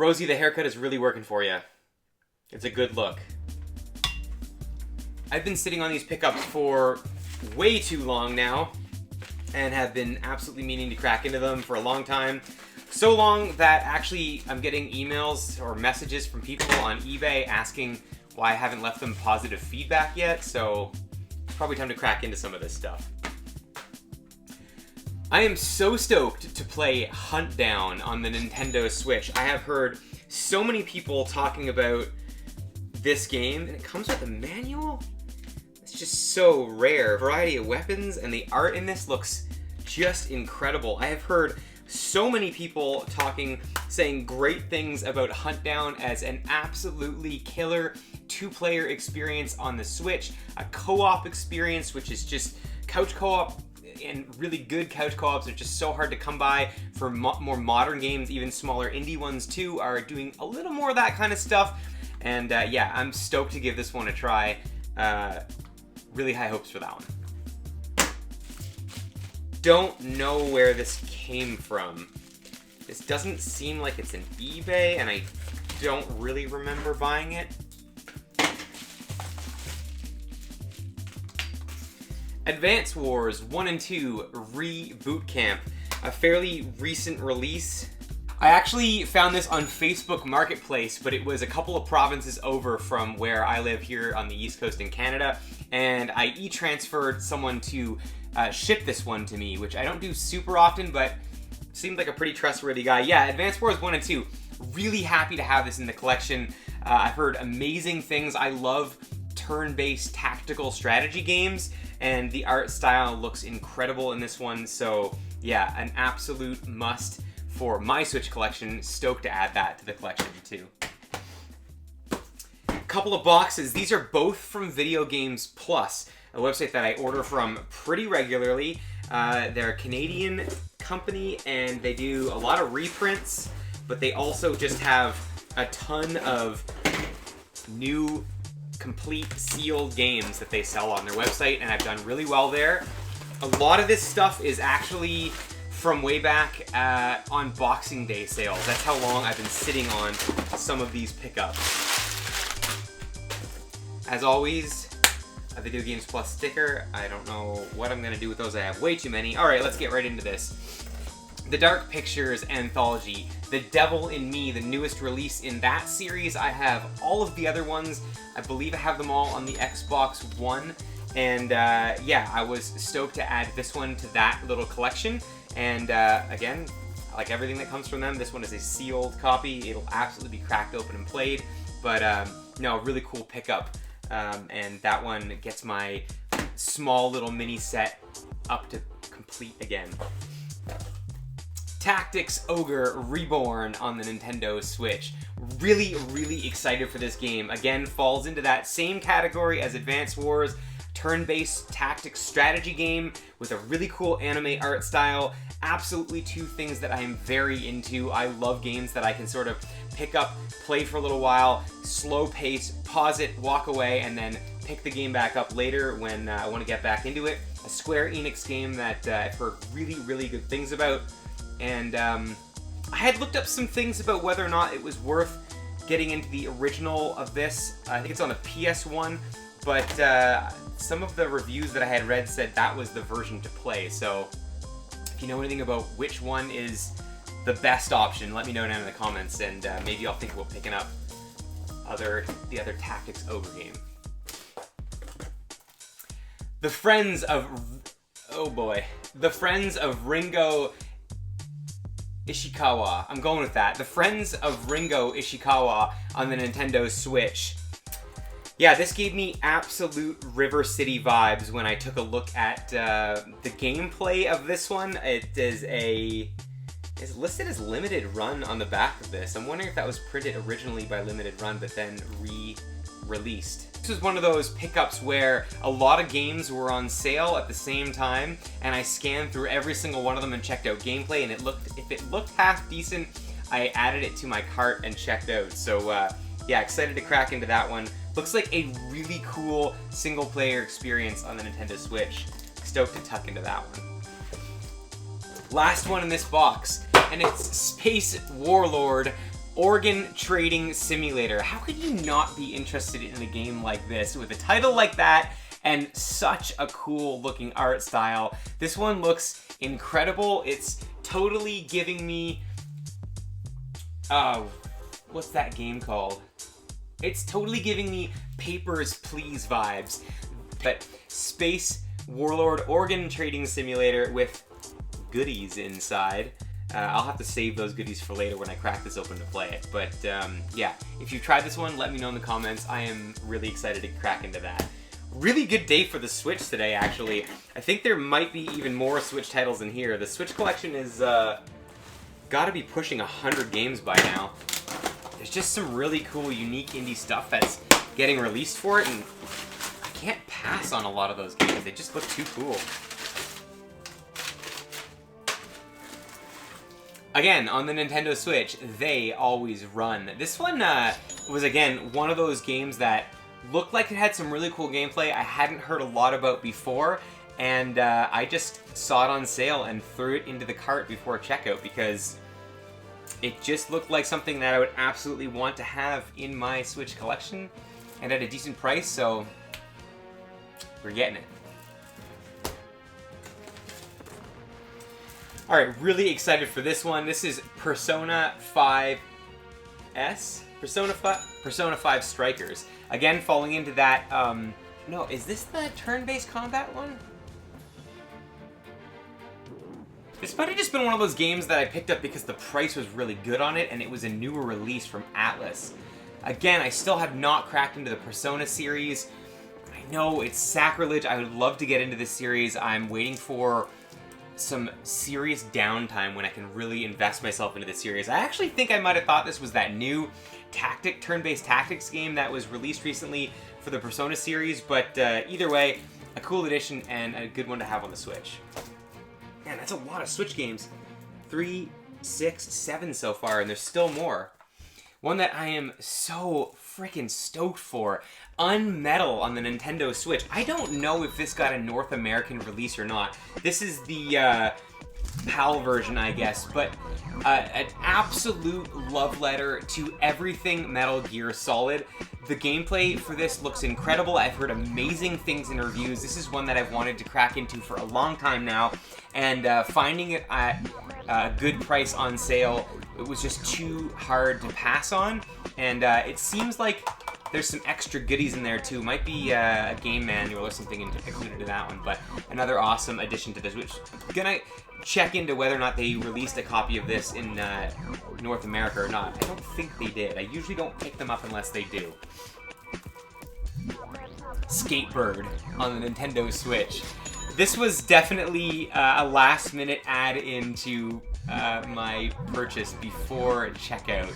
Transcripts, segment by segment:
Rosie, the haircut is really working for you. It's a good look. I've been sitting on these pickups for way too long now and have been absolutely meaning to crack into them for a long time. So long that actually I'm getting emails or messages from people on eBay asking why I haven't left them positive feedback yet, so it's probably time to crack into some of this stuff. I am so stoked to play Hunt Down on the Nintendo Switch. I have heard so many people talking about this game, and it comes with a manual? It's just so rare. Variety of weapons, and the art in this looks just incredible. I have heard so many people saying great things about Hunt Down as an absolutely killer two-player experience on the Switch, a co-op experience, which is just couch co-op, and really good couch co-ops are just so hard to come by for more modern games. Even smaller indie ones too are doing a little more of that kind of stuff. And yeah, I'm stoked to give this one a try. Really high hopes for that one. Don't know where this came from. This doesn't seem like it's an eBay, and I don't really remember buying it. Advance Wars 1 and 2 Reboot Camp, a fairly recent release. I actually found this on Facebook Marketplace, but it was a couple of provinces over from where I live here on the East Coast in Canada, and I e-transferred someone to ship this one to me, which I don't do super often, but seemed like a pretty trustworthy guy. Yeah, Advance Wars 1 and 2. Really happy to have this in the collection. I've heard amazing things. I love turn-based tactical strategy games, and the art style looks incredible in this one, so yeah, an absolute must for my Switch collection. Stoked to add that to the collection too. Couple of boxes. These are both from Video Games Plus, a website that I order from pretty regularly. They're a Canadian company and they do a lot of reprints, but they also just have a ton of new complete sealed games that they sell on their website, and I've done really well there. A lot of this stuff is actually from way back on Boxing Day sales. That's how long I've been sitting on some of these pickups. As always, a Video Games Plus sticker. I don't know what I'm gonna do with those. I have way too many. All right, let's get right into this. The Dark Pictures Anthology, The Devil in Me, the newest release in that series. I have all of the other ones. I believe I have them all on the Xbox One. And yeah, I was stoked to add this one to that little collection. And again, like everything that comes from them, this one is a sealed copy. It'll absolutely be cracked open and played. But no, really cool pickup. And that one gets my small little mini set up to complete again. Tactics Ogre Reborn on the Nintendo Switch. Really, really excited for this game. Again, falls into that same category as Advance Wars, turn-based tactics strategy game with a really cool anime art style. Absolutely two things that I am very into. I love games that I can sort of pick up, play for a little while, slow pace, pause it, walk away, and then pick the game back up later when I want to get back into it. A Square Enix game that I've heard really, really good things about. And I had looked up some things about whether or not it was worth getting into the original of this. I think it's on the PS1, but some of the reviews that I had read said that was the version to play. So if you know anything about which one is the best option, let me know down in the comments, and maybe I'll think about picking up the other Tactics Ogre game. The Friends of Ringo Ishikawa. I'm going with that. The Friends of Ringo Ishikawa on the Nintendo Switch. Yeah, this gave me absolute River City vibes when I took a look at the gameplay of this one. It's listed as limited run on the back of this. I'm wondering if that was printed originally by Limited Run but then re-released. This was one of those pickups where a lot of games were on sale at the same time, and I scanned through every single one of them and checked out gameplay, and if it looked half decent, I added it to my cart and checked out. So yeah, excited to crack into that one. Looks like a really cool single player experience on the Nintendo Switch. Stoked to tuck into that one. Last one in this box, and it's Space Warlord Organ Trading Simulator. How could you not be interested in a game like this with a title like that and such a cool looking art style? This one looks incredible. It's totally giving me, what's that game called? It's totally giving me Papers, Please vibes. But Space Warlord Organ Trading Simulator with goodies inside. I'll have to save those goodies for later when I crack this open to play it. But yeah, if you've tried this one, let me know in the comments. I am really excited to crack into that. Really good day for the Switch today, actually. I think there might be even more Switch titles in here. The Switch collection is gotta be pushing 100 games by now. There's just some really cool, unique indie stuff that's getting released for it, and I can't pass on a lot of those games. They just look too cool. Again, on the Nintendo Switch, they always run. This one was, again, one of those games that looked like it had some really cool gameplay I hadn't heard a lot about before, and I just saw it on sale and threw it into the cart before checkout because it just looked like something that I would absolutely want to have in my Switch collection and at a decent price, so we're getting it. Alright, really excited for this one. This is Persona 5S? Persona 5 Strikers. Again, falling into that, no, is this the turn-based combat one? This might have just been one of those games that I picked up because the price was really good on it and it was a newer release from Atlus. Again, I still have not cracked into the Persona series. I know it's sacrilege. I would love to get into this series. I'm waiting for some serious downtime when I can really invest myself into the series. I actually think I might have thought this was that new turn-based tactics game that was released recently for the Persona series, but either way, a cool addition and a good one to have on the Switch. Man, that's a lot of Switch games. 3, 6, 7 so far, and there's still more. One that I am so freaking stoked for, Unmetal on the Nintendo Switch. I don't know if this got a North American release or not. This is the PAL version, I guess, but an absolute love letter to everything Metal Gear Solid. The gameplay for this looks incredible. I've heard amazing things in reviews. This is one that I've wanted to crack into for a long time now, and finding it at a good price on sale, it was just too hard to pass on, and it seems like there's some extra goodies in there too. Might be a game manual or something included in that one, but another awesome addition to this, which I'm gonna check into whether or not they released a copy of this in North America or not. I don't think they did. I usually don't pick them up unless they do. Skatebird on the Nintendo Switch. This was definitely a last-minute add-in to my purchase before checkout.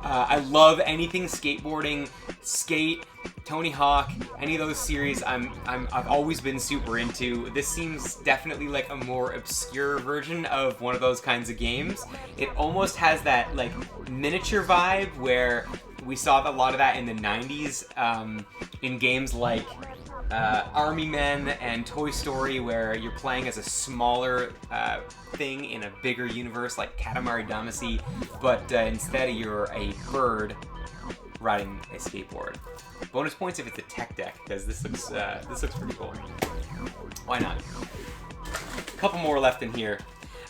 I love anything skateboarding, Skate, Tony Hawk, any of those series I've always been super into. This seems definitely like a more obscure version of one of those kinds of games. It almost has that like miniature vibe where we saw a lot of that in the 90s in games like Army Men and Toy Story, where you're playing as a smaller thing in a bigger universe like Katamari Damacy, but instead you're a bird riding a skateboard. Bonus points if it's a tech deck, because this looks pretty cool. Why not? A couple more left in here.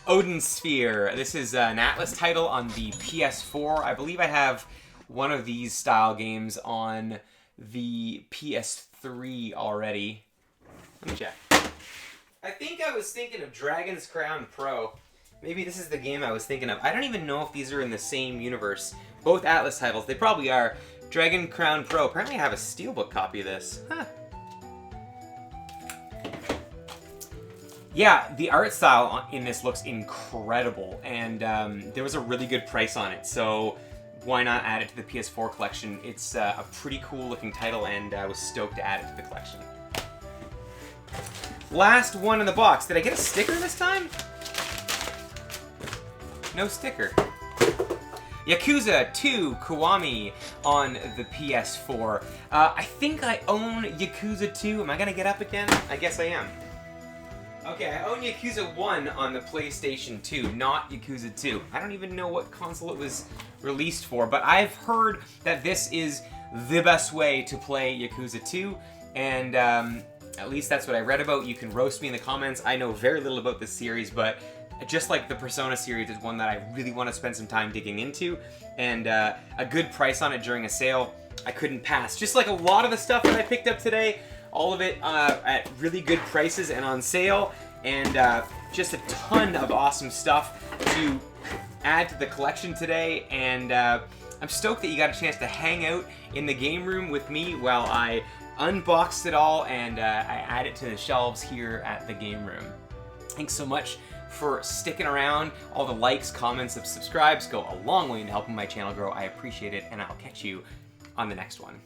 Odin Sphere. This is an Atlus title on the PS4. I believe I have one of these style games on the PS3 already. Let me check. I think I was thinking of Dragon's Crown Pro. Maybe this is the game I was thinking of. I don't even know if these are in the same universe. Both Atlus titles. They probably are. Dragon Crown Pro. Apparently I have a steelbook copy of this. Huh. Yeah, the art style in this looks incredible, and there was a really good price on it, so why not add it to the PS4 collection? It's a pretty cool looking title, and I was stoked to add it to the collection. Last one in the box. Did I get a sticker this time? No sticker. Yakuza 2 Kiwami on the PS4. I think I own Yakuza 2. Am I gonna get up again? I guess I am. Okay, I own Yakuza 1 on the PlayStation 2, not Yakuza 2. I don't even know what console it was released for, but I've heard that this is the best way to play Yakuza 2, and at least that's what I read about. You can roast me in the comments. I know very little about this series, but just like the Persona series is one that I really want to spend some time digging into, and a good price on it during a sale, I couldn't pass. Just like a lot of the stuff that I picked up today, all of it at really good prices and on sale, and just a ton of awesome stuff to add to the collection today, and I'm stoked that you got a chance to hang out in the game room with me while I unboxed it all and I add it to the shelves here at the game room. Thanks so much for sticking around. All the likes, comments, and subscribes go a long way in helping my channel grow. I appreciate it, and I'll catch you on the next one.